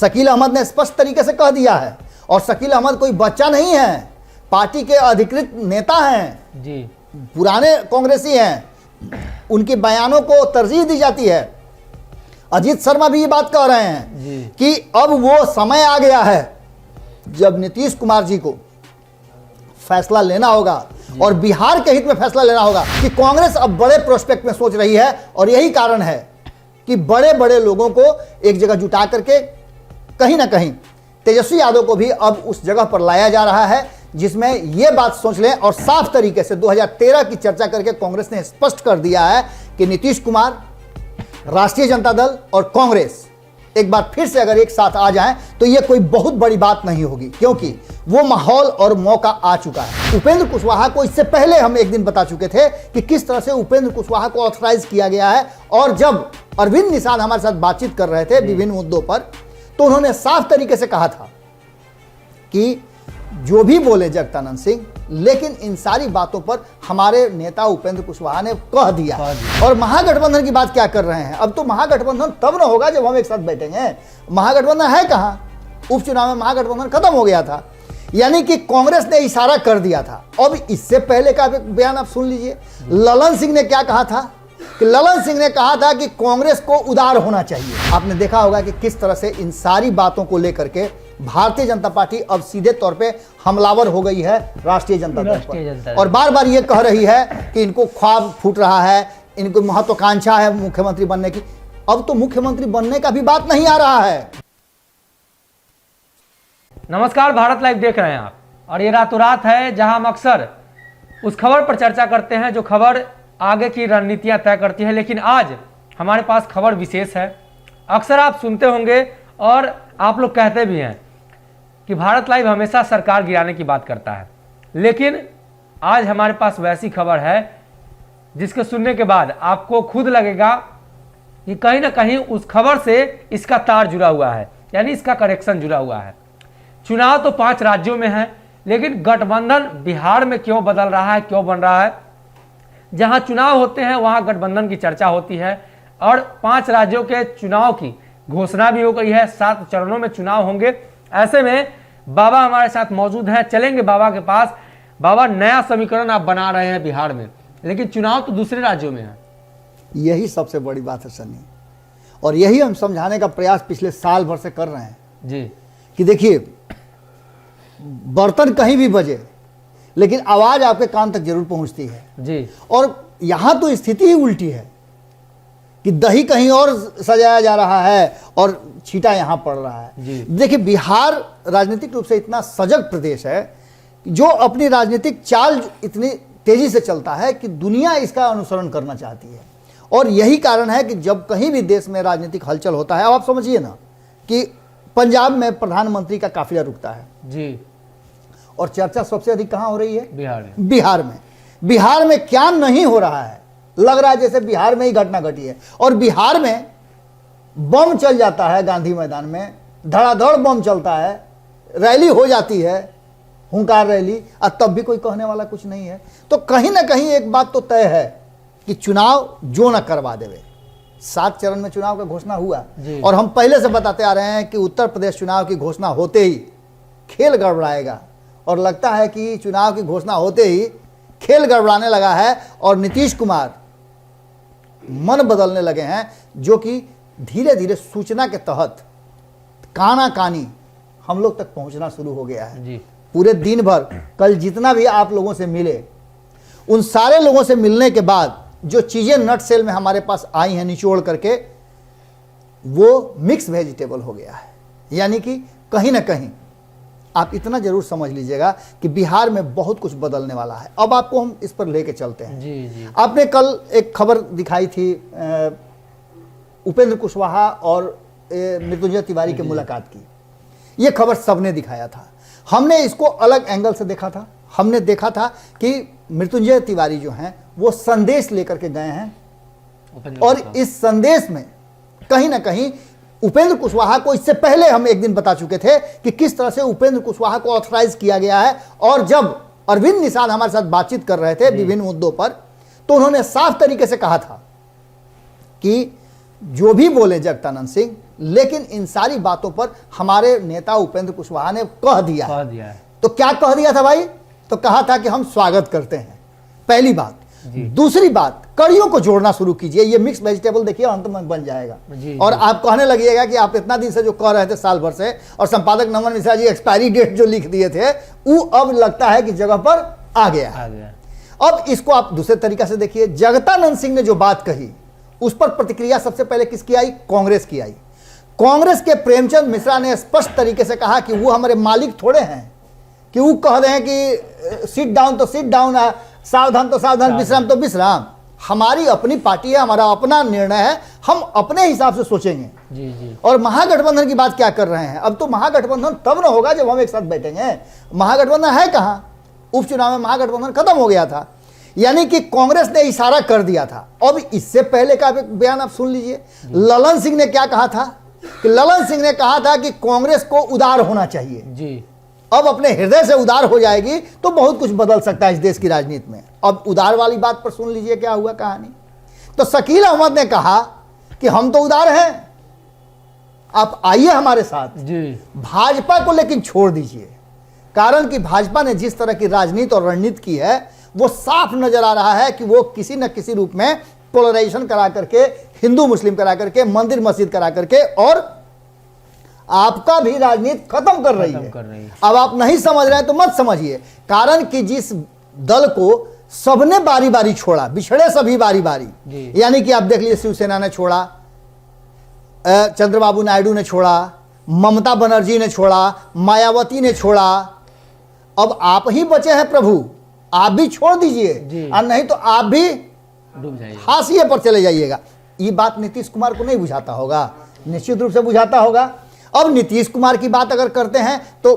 शकील अहमद ने स्पष्ट तरीके से कह दिया है, और शकील अहमद कोई बच्चा नहीं है, पार्टी के अधिकृत नेता हैं जी, पुराने कांग्रेसी हैं, उनके बयानों को तरजीह दी जाती है। अजीत शर्मा भी ये बात कह रहे हैं कि अब वो समय आ गया है जब नीतीश कुमार जी को फैसला लेना होगा और बिहार के हित में फैसला लेना होगा, कि कांग्रेस अब बड़े प्रोस्पेक्ट में सोच रही है, और यही कारण है कि बड़े बड़े लोगों को एक जगह जुटा करके कहीं ना कहीं तेजस्वी यादव को भी अब उस जगह पर लाया जा रहा है जिसमें यह बात सोच लें, और साफ तरीके से 2013 की चर्चा करके कांग्रेस ने स्पष्ट कर दिया है कि नीतीश कुमार, राष्ट्रीय जनता दल और कांग्रेस एक बार फिर से अगर एक साथ आ जाएं तो यह कोई बहुत बड़ी बात नहीं होगी, क्योंकि वो माहौल और मौका आ चुका है। उपेंद्र कुशवाहा को इससे पहले हम एक दिन बता चुके थे कि किस तरह से उपेंद्र कुशवाहा को ऑथराइज किया गया है, और जब अरविंद निषाद हमारे साथ बातचीत कर रहे थे विभिन्न मुद्दों पर, तो उन्होंने साफ तरीके से कहा था कि जो भी बोले जगदानंद सिंह, लेकिन इन सारी बातों पर हमारे नेता उपेंद्र कुशवाहा ने कह दिया। और महागठबंधन की बात क्या कर रहे हैं? अब तो महागठबंधन तब ना होगा जब हम एक साथ बैठेंगे। महागठबंधन है कहां? उपचुनाव में महागठबंधन खत्म हो गया था, यानी कि कांग्रेस ने इशारा कर दिया था। अब इससे पहले का बयान आप सुन लीजिए, ललन सिंह ने क्या कहा था कि ललन सिंह ने कहा था कि कांग्रेस को उदार होना चाहिए। आपने देखा होगा कि किस तरह से इन सारी बातों को लेकर के भारतीय जनता पार्टी अब सीधे तौर पे हमलावर हो गई है राष्ट्रीय जनता दल पर, और बार बार ये कह रही है कि इनको ख्वाब फूट रहा है, इनको महत्वाकांक्षा है मुख्यमंत्री बनने की। अब तो मुख्यमंत्री बनने का भी बात नहीं आ रहा है। नमस्कार, भारत लाइव देख रहे हैं आप, और ये रातों रात है जहां हम अक्सर उस खबर पर चर्चा करते हैं जो खबर आगे की रणनीतियां तय करती है। लेकिन आज हमारे पास खबर विशेष है। अक्सर आप सुनते होंगे और आप लोग कहते भी हैं कि भारत लाइव हमेशा सरकार गिराने की बात करता है, लेकिन आज हमारे पास वैसी खबर है जिसके सुनने के बाद आपको खुद लगेगा कि कहीं ना कहीं उस खबर से इसका तार जुड़ा हुआ है, यानी इसका कनेक्शन जुड़ा हुआ है। चुनाव तो 5 राज्यों में है, लेकिन गठबंधन बिहार में क्यों बदल रहा है, क्यों बन रहा है? जहां चुनाव होते हैं वहां गठबंधन की चर्चा होती है, और 5 राज्यों के चुनाव की घोषणा भी हो गई है। 7 चरणों में चुनाव होंगे। ऐसे में बाबा हमारे साथ मौजूद हैं, चलेंगे बाबा के पास। बाबा, नया समीकरण आप बना रहे हैं बिहार में, लेकिन चुनाव तो दूसरे राज्यों में है। यही सबसे बड़ी बात है सनी, और यही हम समझाने का प्रयास पिछले साल भर से कर रहे हैं जी, कि देखिए, बर्तन कहीं भी बजे लेकिन आवाज आपके कान तक जरूर पहुंचती है जी। और यहां तो स्थिति ही उल्टी है कि दही कहीं और सजाया जा रहा है और छींटा यहां पड़ रहा है। देखिए, बिहार राजनीतिक रूप से इतना सजग प्रदेश है जो अपनी राजनीतिक चाल इतनी तेजी से चलता है कि दुनिया इसका अनुसरण करना चाहती है, और यही कारण है कि जब कहीं भी देश में राजनीतिक हलचल होता है, अब आप समझिए ना कि पंजाब में प्रधानमंत्री का काफिला रुकता है जी, और चर्चा सबसे अधिक कहां हो रही है? बिहार में। बिहार में क्या नहीं हो रहा है, लग रहा है जैसे बिहार में ही घटना घटी है। और बिहार में बम चल जाता है, गांधी मैदान में धड़ाधड़ बम चलता है, रैली हो जाती है, हुंकार रैली, और तब भी कोई कहने वाला कुछ नहीं है। तो कहीं ना कहीं एक बात तो तय है कि चुनाव जो न करवा देवे। 7 चरण में चुनाव का घोषणा हुआ, और हम पहले से बताते आ रहे हैं कि उत्तर प्रदेश चुनाव की घोषणा होते ही खेल गड़बड़ाएगा, और लगता है कि चुनाव की घोषणा होते ही खेल गड़बड़ाने लगा है, और नीतीश कुमार मन बदलने लगे हैं, जो कि धीरे धीरे सूचना के तहत काना कानी हम लोग तक पहुंचना शुरू हो गया है जी। पूरे दिन भर कल जितना भी आप लोगों से मिले, उन सारे लोगों से मिलने के बाद जो चीजें नट सेल में हमारे पास आई हैं निचोड़ करके, वो मिक्स वेजिटेबल हो गया है। यानी कि कहीं ना कहीं आप इतना जरूर समझ लीजिएगा कि बिहार में बहुत कुछ बदलने वाला है। अब आपको हम इस पर लेके चलते हैं जी। आपने कल एक खबर दिखाई थी उपेंद्र कुशवाहा और मृत्युंजय तिवारी की मुलाकात की। ये खबर सबने दिखाया था, हमने इसको अलग एंगल से देखा था। हमने देखा था कि मृत्युंजय तिवारी जो हैं वो संदेश लेकर के गए हैं, और इस संदेश में कहीं ना कहीं उपेंद्र कुशवाहा को, इससे पहले हम एक दिन बता चुके थे कि किस तरह से उपेंद्र कुशवाहा को ऑथराइज किया गया है, और जब अरविंद निषाद हमारे साथ बातचीत कर रहे थे विभिन्न मुद्दों पर, तो उन्होंने साफ तरीके से कहा था कि जो भी बोले जगदानंद सिंह, लेकिन इन सारी बातों पर हमारे नेता उपेंद्र कुशवाहा ने कह दिया है। तो क्या कह दिया था भाई? तो कहा था कि हम स्वागत करते हैं, पहली बात। दूसरी बात, कड़ियों को जोड़ना शुरू कीजिए। ये मिक्स वेजिटेबल देखिए अंत में बन जाएगा। और आप कहने लगिएगा कि आप इतना दिन से जो कह रहे थे साल भर से, और संपादक नमन मिश्रा जी एक्सपायरी डेट जो लिख दिए थे वो अब लगता है कि जगह पर आ गया। अब इसको आप दूसरे तरीका से देखिए। जगतानंद सिंह ने जो बात कही उस पर प्रतिक्रिया सबसे पहले किसकी आई? कांग्रेस की आई। कांग्रेस के प्रेमचंद मिश्रा ने स्पष्ट तरीके से कहा कि वो हमारे मालिक थोड़े हैं कि वो कह रहे हैं कि सिट डाउन तो सिट डाउन है, सावधान तो सावधान, विश्राम तो विश्राम। हमारी अपनी पार्टी है, हमारा अपना निर्णय है, हम अपने हिसाब से सोचेंगे। जी। और महागठबंधन की बात क्या कर रहे हैं? अब तो महागठबंधन तब ना होगा जब हम एक साथ बैठेंगे। महागठबंधन है कहां? उपचुनाव में महागठबंधन खत्म हो गया था, यानी कि कांग्रेस ने इशारा कर दिया था। अब इससे पहले का बयान आप सुन लीजिए। ललन सिंह ने क्या कहा था? कि ललन सिंह ने कहा था कि कांग्रेस को उदार होना चाहिए जी। अब अपने हृदय से उदार हो जाएगी तो बहुत कुछ बदल सकता है इस देश की राजनीति में। अब उदार वाली बात पर सुन लीजिए क्या हुआ कहानी। तो शकील अहमद ने कहा कि हम तो उदार हैं, आप आइए हमारे साथ जी। भाजपा को लेकिन छोड़ दीजिए, कारण कि भाजपा ने जिस तरह की राजनीति और रणनीति की है वो साफ नजर आ रहा है कि वो किसी न किसी रूप में पोलराइजेशन करा करके, हिंदू मुस्लिम करा करके, मंदिर मस्जिद करा करके और आपका भी राजनीति खत्म कर रही है। अब आप नहीं समझ रहे हैं तो मत समझिए, कारण कि जिस दल को सबने बारी बारी छोड़ा, बिछड़े सभी बारी बारी, यानी कि आप देख लीजिए शिवसेना ने छोड़ा, चंद्रबाबू नायडू ने छोड़ा, ममता बनर्जी ने छोड़ा, मायावती ने छोड़ा, अब आप ही बचे हैं प्रभु, आप भी छोड़ दीजिए और नहीं तो आप भी डूब जाइए, हाशिए पर चले जाइएगा। ये बात नीतीश कुमार को नहीं बुझाता होगा, निश्चित रूप से बुझाता होगा। अब नीतीश कुमार की बात अगर करते हैं तो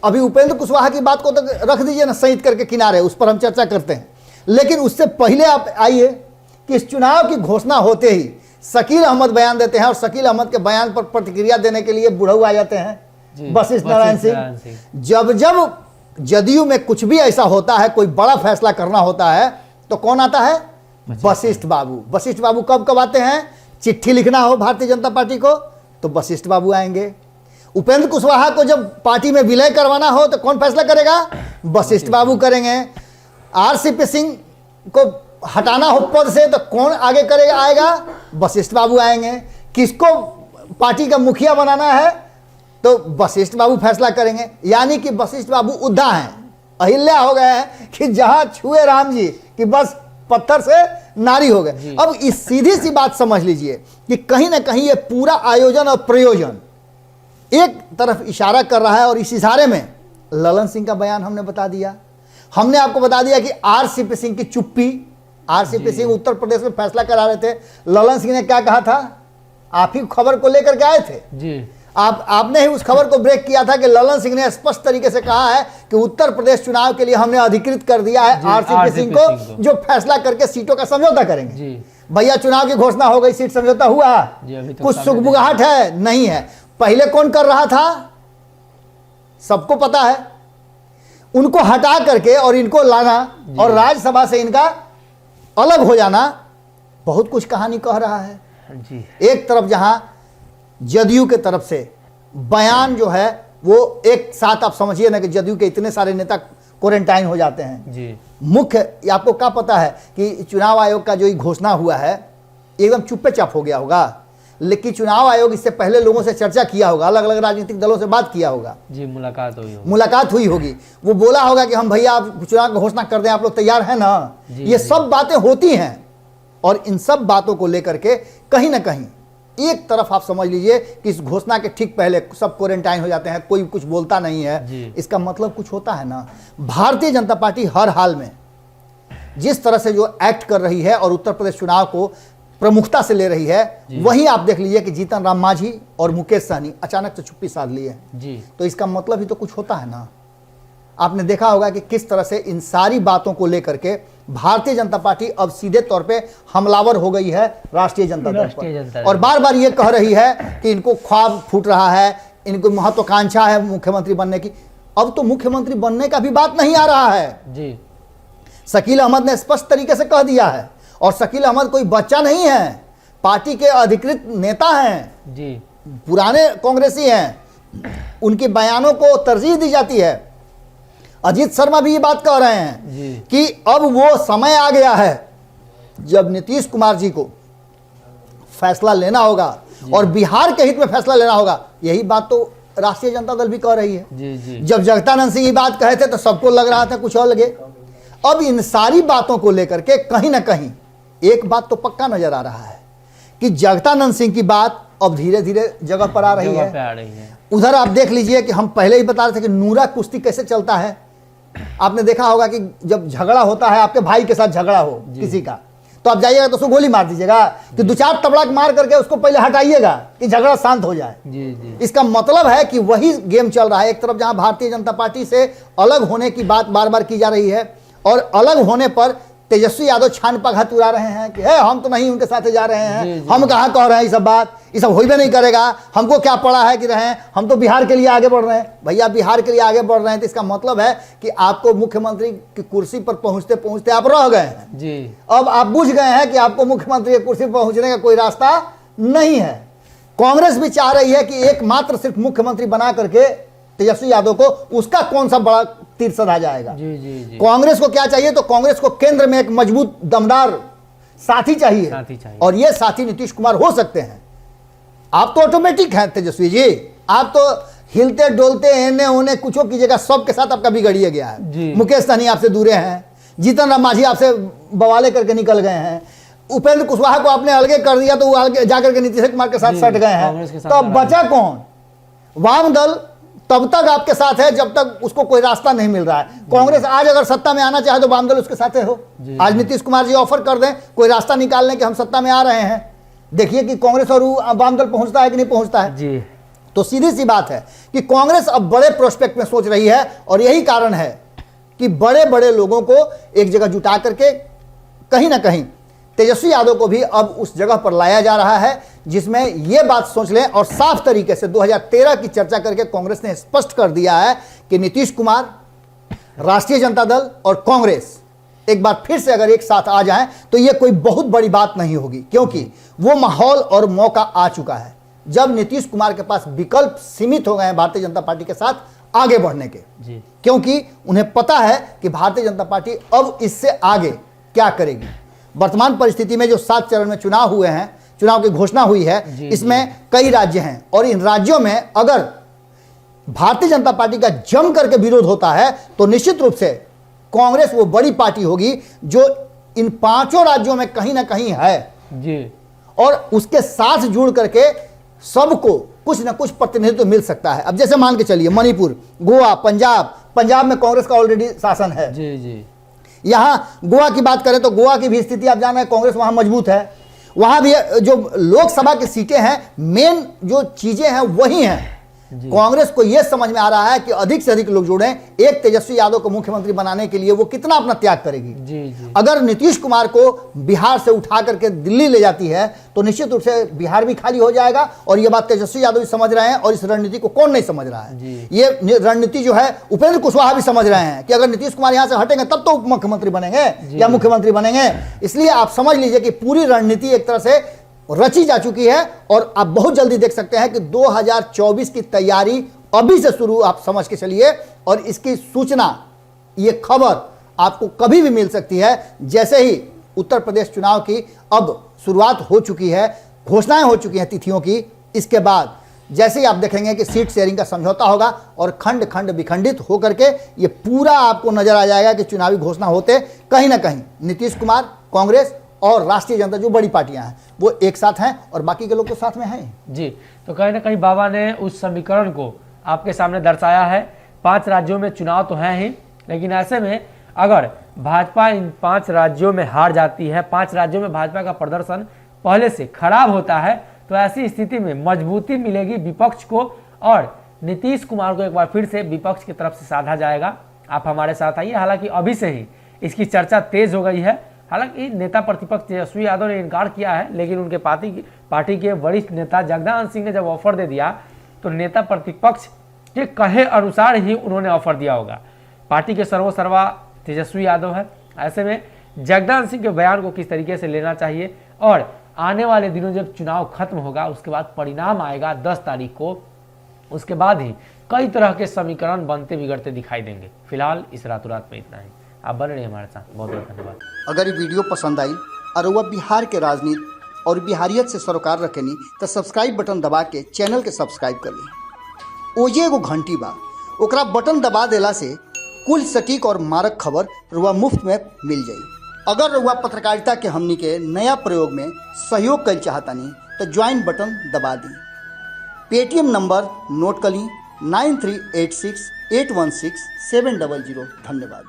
अभी उपेंद्र कुशवाहा की बात को तो रख दीजिए ना सहित करके किनारे, उस पर हम चर्चा करते हैं। लेकिन उससे पहले आप आइए कि इस चुनाव की घोषणा होते ही शकील अहमद बयान देते हैं और शकील अहमद के बयान पर प्रतिक्रिया देने के लिए बुढ़ऊ आ जाते हैं वशिष्ठ नारायण सिंह। जब जब जदयू में कुछ भी ऐसा होता है, कोई बड़ा फैसला करना होता है तो कौन आता है? वशिष्ठ बाबू। वशिष्ठ बाबू कब कब आते हैं? चिट्ठी लिखना हो भारतीय जनता पार्टी को तो वशिष्ठ बाबू आएंगे। उपेंद्र कुशवाहा को जब पार्टी में विलय करवाना हो तो कौन फैसला करेगा? वशिष्ठ बाबू करेंगे। आरसीपी सिंह को हटाना हो पद से तो कौन आगे करेगा? आएगा वशिष्ठ बाबू आएंगे। किसको पार्टी का मुखिया बनाना है तो वशिष्ठ बाबू फैसला करेंगे। यानी कि वशिष्ठ बाबू उद्धा हैं, अहिल्या हो गए हैं कि जहां छुए राम जी कि बस पत्थर से नारी हो गए। अब इस सीधी सी बात समझ लीजिए कि कहीं ना कहीं ये पूरा आयोजन और प्रयोजन एक तरफ इशारा कर रहा है और इस इशारे में ललन सिंह का बयान हमने बता दिया। हमने आपको बता दिया कि आरसीपी सिंह की चुप्पी, आरसीपी सिंह उत्तर प्रदेश में फैसला करा रहे थे। ललन सिंह ने क्या कहा था? आप ही खबर को लेकर के आए थे जी। आपने ही उस खबर को ब्रेक किया था कि ललन सिंह ने स्पष्ट तरीके से कहा है कि उत्तर प्रदेश चुनाव के लिए हमने अधिकृत कर दिया है आरसीपी सिंह को, जो फैसला करके सीटों का समझौता करेंगे। भैया चुनाव की घोषणा हो गई, सीट समझौता हुआ? कुछ सुगबुगाहट है? नहीं है। पहले कौन कर रहा था? सबको पता है। उनको हटा करके और इनको लाना और राज्यसभा से इनका अलग हो जाना बहुत कुछ कहानी कह रहा है जी। एक तरफ जहां जदयू के तरफ से बयान जो है वो एक साथ, आप समझिए ना कि जदयू के इतने सारे नेता क्वारंटाइन हो जाते हैं जी। मुख्य आपको क्या पता है कि चुनाव आयोग का जो घोषणा हुआ है एकदम चुप्पे चाप हो गया होगा, लेकिन चुनाव आयोग इससे पहले लोगों से चर्चा किया होगा, अलग अलग राजनीतिक दलों से बात किया होगा जी, मुलाकात हुई होगी। वो बोला होगा कि हम भैया आप चुनाव की घोषणा कर दें, आप लोग तैयार हैं ना? ये सब बातें होती हैं और इन सब बातों को लेकर के कहीं ना कहीं एक तरफ आप समझ लीजिए कि इस घोषणा के ठीक पहले सब क्वारंटाइन हो जाते हैं, कोई कुछ बोलता नहीं है। इसका मतलब कुछ होता है ना। भारतीय जनता पार्टी हर हाल में जिस तरह से जो एक्ट कर रही है और उत्तर प्रदेश चुनाव को प्रमुखता से ले रही है, वहीं आप देख लीजिए कि जीतन राम मांझी और मुकेश सहनी अचानक से चुप्पी साध लिए जी। तो इसका मतलब ही तो कुछ होता है ना। आपने देखा होगा कि किस तरह से इन सारी बातों को लेकर के भारतीय जनता पार्टी अब सीधे तौर पे हमलावर हो गई है राष्ट्रीय जनता दल पर, और बार बार ये कह रही है कि इनको ख्वाब फूट रहा है, इनको महत्वाकांक्षा है मुख्यमंत्री बनने की। अब तो मुख्यमंत्री बनने का भी बात नहीं आ रहा है जी। शकील अहमद ने स्पष्ट तरीके से कह दिया है, और शकील अहमद कोई बच्चा नहीं है, पार्टी के अधिकृत नेता हैं जी। पुराने कांग्रेसी हैं उनके बयानों को तरजीह दी जाती है। अजीत शर्मा भी ये बात कह रहे हैं कि अब वो समय आ गया है जब नीतीश कुमार जी को फैसला लेना होगा और बिहार के हित में फैसला लेना होगा। यही बात तो राष्ट्रीय जनता दल भी कह रही है। जब जगदानंद सिंह ये बात कहे थे तो सबको लग रहा था कुछ और लगे। अब इन सारी बातों को लेकर के कहीं ना कहीं एक बात तो पक्का नजर आ रहा है कि जगदानंद सिंह की बात अब धीरे धीरे जगह पर आ रही है। उधर आप देख लीजिए कि हम पहले ही बता रहे थे कि नूरा कुश्ती कैसे चलता है। आपने देखा होगा कि जब झगड़ा होता है, आपके भाई के साथ झगड़ा हो किसी का, तो आप जाइएगा तो उसको गोली मार दीजिएगा कि 2-4 तबड़ाक मार करके उसको पहले हटाइएगा कि झगड़ा शांत हो जाए। इसका मतलब है कि वही गेम चल रहा है। एक तरफ जहां भारतीय जनता पार्टी से अलग होने की बात बार बार की जा रही है और अलग होने पर तेजस्वी यादव छान पघात उड़ा रहे हैं कि हम तो नहीं उनके साथ जा रहे हैं, हम कहाँ कह रहे हैं ये सब बात, ये सब होइबे नहीं करेगा, हमको क्या पड़ा है कि रहे, हम तो बिहार के लिए आगे बढ़ रहे हैं। भैया बिहार के लिए आगे बढ़ रहे हैं तो इसका मतलब है कि आपको मुख्यमंत्री की कुर्सी पर पहुंचते पहुंचते आप रह गए हैं जी। अब आप बुझ गए हैं कि आपको मुख्यमंत्री की कुर्सी पर पहुंचने का कोई रास्ता नहीं है। कांग्रेस भी चाह रही है कि एकमात्र सिर्फ मुख्यमंत्री बना करके तेजस्वी यादव को उसका कौन सा बड़ा तीर सधा जाएगा। कांग्रेस को क्या चाहिए? तो कांग्रेस को केंद्र में एक मजबूत दमदार साथी चाहिए। और ये साथी नीतीश कुमार हो सकते हैं। आप तो ऑटोमेटिक हैं तेजस्वी जी, आप तो हिलते डोलते एने ओने कुछ कीजिएगा, सबके साथ आपका बिगड़िए गया है। मुकेश सहनी आपसे दूरे हैं, जीतन राम मांझी आपसे बवाले करके निकल गए हैं, उपेंद्र कुशवाहा को आपने अलगे कर दिया तो वो अलगे जाकर के नीतीश कुमार के साथ सट गए हैं। तो अब बचा कौन? वाम दल तब तक आपके साथ है जब तक उसको कोई रास्ता नहीं मिल रहा है। कांग्रेस आज अगर सत्ता में आना चाहे तो वाम दल उसके साथ हो। आज नीतीश कुमार जी ऑफर कर दें कोई रास्ता निकालने के हम सत्ता में आ रहे हैं, देखिए कि कांग्रेस और वाम दल पहुंचता है कि नहीं पहुंचता है जी। तो सीधी सी बात है कि कांग्रेस अब बड़े प्रोस्पेक्ट में सोच रही है और यही कारण है कि बड़े बड़े लोगों को एक जगह जुटा करके कहीं ना कहीं तेजस्वी यादव को भी अब उस जगह पर लाया जा रहा है जिसमें यह बात सोच लें और साफ तरीके से 2013 की चर्चा करके कांग्रेस ने स्पष्ट कर दिया है कि नीतीश कुमार, राष्ट्रीय जनता दल और कांग्रेस एक बार फिर से अगर एक साथ आ जाएं तो यह कोई बहुत बड़ी बात नहीं होगी, क्योंकि वो माहौल और मौका आ चुका है जब नीतीश कुमार के पास विकल्प सीमित हो गए हैं भारतीय जनता पार्टी के साथ आगे बढ़ने के जी। क्योंकि उन्हें पता है कि भारतीय जनता पार्टी अब इससे आगे क्या करेगी। वर्तमान परिस्थिति में जो 7 चरण में चुनाव हुए हैं, चुनाव की घोषणा हुई है, इसमें कई राज्य हैं और इन राज्यों में अगर भारतीय जनता पार्टी का जम करके विरोध होता है तो निश्चित रूप से कांग्रेस वो बड़ी पार्टी होगी जो इन 5 राज्यों में कहीं ना कहीं है जी। और उसके साथ जुड़ करके सबको कुछ ना कुछ प्रतिनिधित्व मिल सकता है। अब जैसे मान के चलिए मणिपुर, गोवा, पंजाब में कांग्रेस का ऑलरेडी शासन है जी जी। यहां गोवा की बात करें तो गोवा की भी स्थिति आप जान रहे हैं, कांग्रेस वहां मजबूत है। वहां भी जो लोकसभा की सीटें हैं, मेन जो चीजें हैं वही हैं। कांग्रेस को यह समझ में आ रहा है कि अधिक से अधिक लोग जुड़े, एक तेजस्वी यादव को मुख्यमंत्री बनाने के लिए वो कितना अपना त्याग करेगी जी। अगर नीतीश कुमार को बिहार से उठा करके दिल्ली ले जाती है तो निश्चित रूप से बिहार भी खाली हो जाएगा। और ये बात तेजस्वी यादव भी समझ रहे हैं और इस रणनीति को कौन नहीं समझ रहा है। ये रणनीति जो है उपेंद्र कुशवाहा भी समझ रहे हैं कि अगर नीतीश कुमार यहां से हटेंगे तब तो उप मुख्यमंत्री बनेंगे या मुख्यमंत्री बनेंगे। इसलिए आप समझ लीजिए कि पूरी रणनीति एक तरह से रची जा चुकी है और आप बहुत जल्दी देख सकते हैं कि 2024 की तैयारी अभी से शुरू आप समझ के चलिए। और इसकी सूचना, ये खबर आपको कभी भी मिल सकती है। जैसे ही उत्तर प्रदेश चुनाव की अब शुरुआत हो चुकी है, घोषणाएं हो चुकी हैं तिथियों की, इसके बाद जैसे ही आप देखेंगे कि सीट शेयरिंग का समझौता होगा और खंड खंड विखंडित होकर के ये पूरा आपको नजर आ जाएगा कि चुनावी घोषणा होते कहीं ना कहीं नीतीश कुमार, कांग्रेस और राष्ट्रीय जनता जो बड़ी पार्टियां हैं वो एक साथ हैं और बाकी के लोग तो साथ में हैं जी। तो कहीं ना कहीं बाबा ने उस समीकरण को आपके सामने दर्शाया है। 5 राज्यों में चुनाव तो है ही, लेकिन ऐसे में अगर भाजपा इन 5 राज्यों में हार जाती है, 5 राज्यों में भाजपा का प्रदर्शन पहले से खराब होता है, तो ऐसी स्थिति में मजबूती मिलेगी विपक्ष को और नीतीश कुमार को एक बार फिर से विपक्ष की तरफ से साधा जाएगा। आप हमारे साथ आइए। हालांकि अभी से ही इसकी चर्चा तेज हो गई है। हालांकि नेता प्रतिपक्ष तेजस्वी यादव ने इनकार किया है, लेकिन उनके पार्टी के वरिष्ठ नेता जगदानंद सिंह ने जब ऑफर दे दिया तो नेता प्रतिपक्ष के कहे अनुसार ही उन्होंने ऑफर दिया होगा। पार्टी के सर्वसर्वा तेजस्वी यादव है। ऐसे में जगदानंद सिंह के बयान को किस तरीके से लेना चाहिए और आने वाले दिनों जब चुनाव खत्म होगा, उसके बाद परिणाम आएगा 10 तारीख को, उसके बाद ही कई तरह के समीकरण बनते बिगड़ते दिखाई देंगे। फिलहाल इस रातों रात में इतना ही। आप बने रहिए हमारे साथ। बहुत बहुत धन्यवाद। अगर ये वीडियो पसंद आई और वह बिहार के राजनीति और बिहारियत से सरोकार रखेनी तो सब्सक्राइब बटन दबा के चैनल के सब्सक्राइब कर ली। ओजे एगो घंटी बा, ओकरा बटन दबा देला से कुल सटीक और मारक खबर रुआ मुफ्त में मिल जाई। अगर रुआ पत्रकारिता के हमनी के नया प्रयोग में सहयोग कर चाहतानी तो ज्वाइन बटन दबा दी। पेटीएम नंबर नोट कर ली 9386816700। धन्यवाद।